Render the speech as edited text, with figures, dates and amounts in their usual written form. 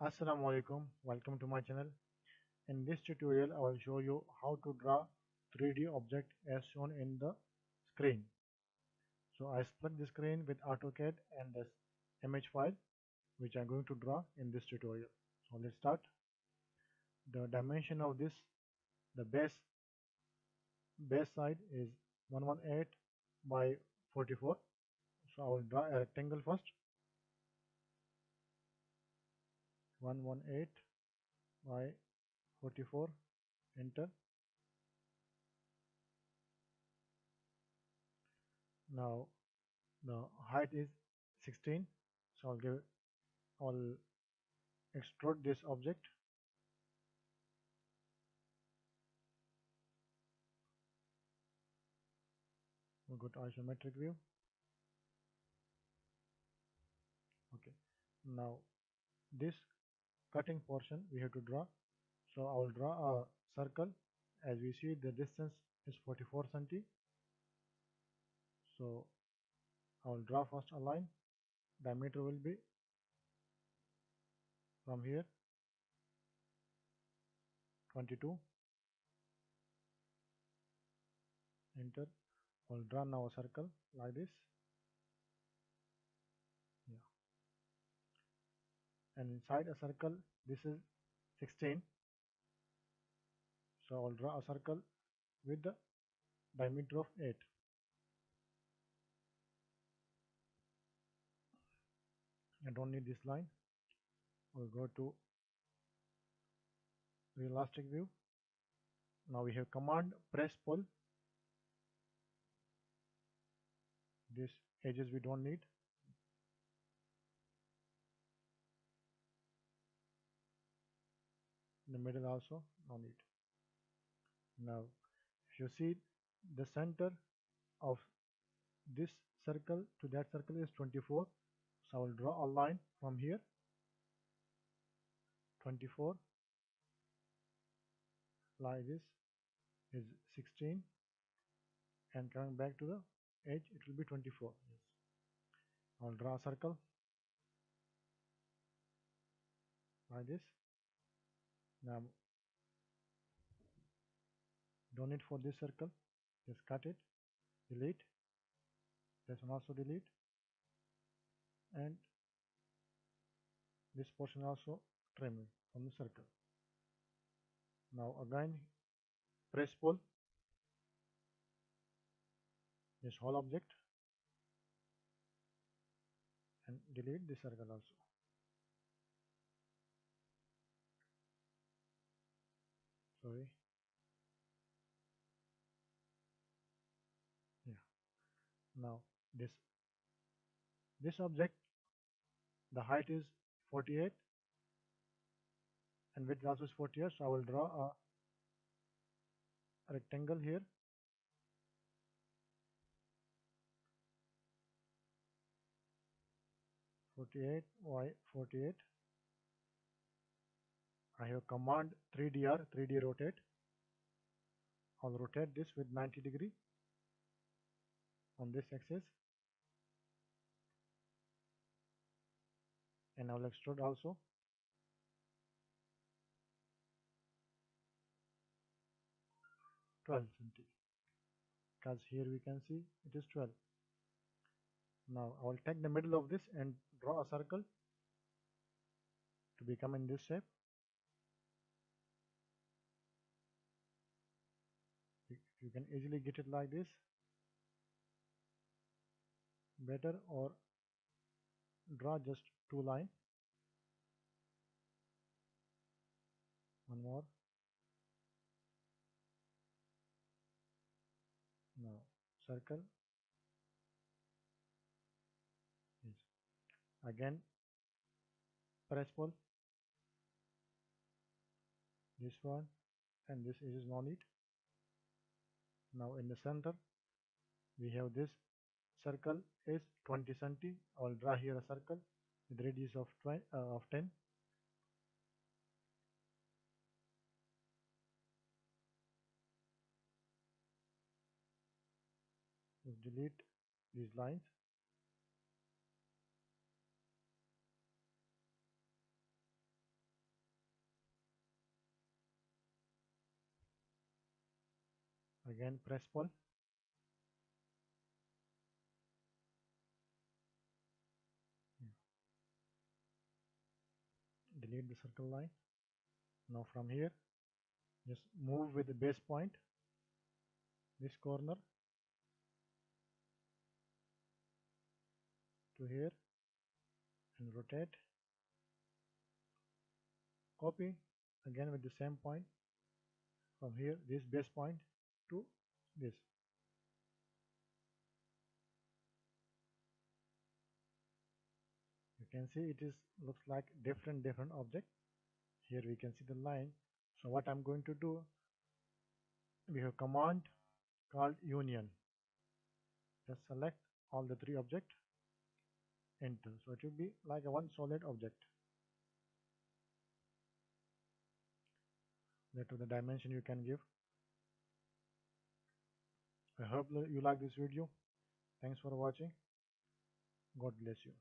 Assalamu alaikum, welcome to my channel. In this tutorial I will show you how to draw 3D object as shown in the screen. So I split the screen with AutoCAD and this image file which I am going to draw in this tutorial. So let's start. The dimension of this, the base side is 118 by 44. So I will draw a rectangle first. 118 by 44, enter. Now the height is 16, so I'll extrude this object. We'll go to isometric view. Okay, now this cutting portion we have to draw. So I will draw a circle. As we see, the distance is 44 cm. So I will draw first a line. Diameter will be from here 22. Enter. I'll draw now a circle like this. Yeah. And inside a circle, this is 16. So I'll draw a circle with the diameter of 8. I don't need this line. We'll go to realistic view. Now we have command press pull. These edges we don't need. The middle also no need. Now if you see, the center of this circle to that circle is 24. So I will draw a line from here 24 like this is 16, and coming back to the edge it will be 24. Yes. I'll draw a circle like this. Now don't need for this circle, just cut it, delete, this one also delete, and this portion also trim it from the circle. Now again press pull this whole object and delete this circle also. Sorry. Yeah. Now this object, the height is 48 and width also is 48. So I will draw a rectangle here. (48 by 48). I have command 3DR, 3D rotate. I'll rotate this with 90 degree on this axis, and I'll extrude also. (12 cm), because here we can see it is 12. Now I will take the middle of this and draw a circle to become in this shape. You can easily get it like this, better, or draw just two lines. One more. Now circle. Yes. Again press pull this one, and this is no need. Now in the center we have this circle is 20 cm. I will draw here a circle with radius of 10. Just delete these lines. Again press pull. Delete the circle line. Now from here, just move with the base point, this corner to here, and rotate. Copy again with the same point from here, this base point to this. You can see it is looks like different object. Here we can see the line. So what I'm going to do, we have command called union. Just select all the three objects, enter. So it will be like a one solid object. That to the dimension you can give. I hope you like this video. Thanks for watching. God bless you.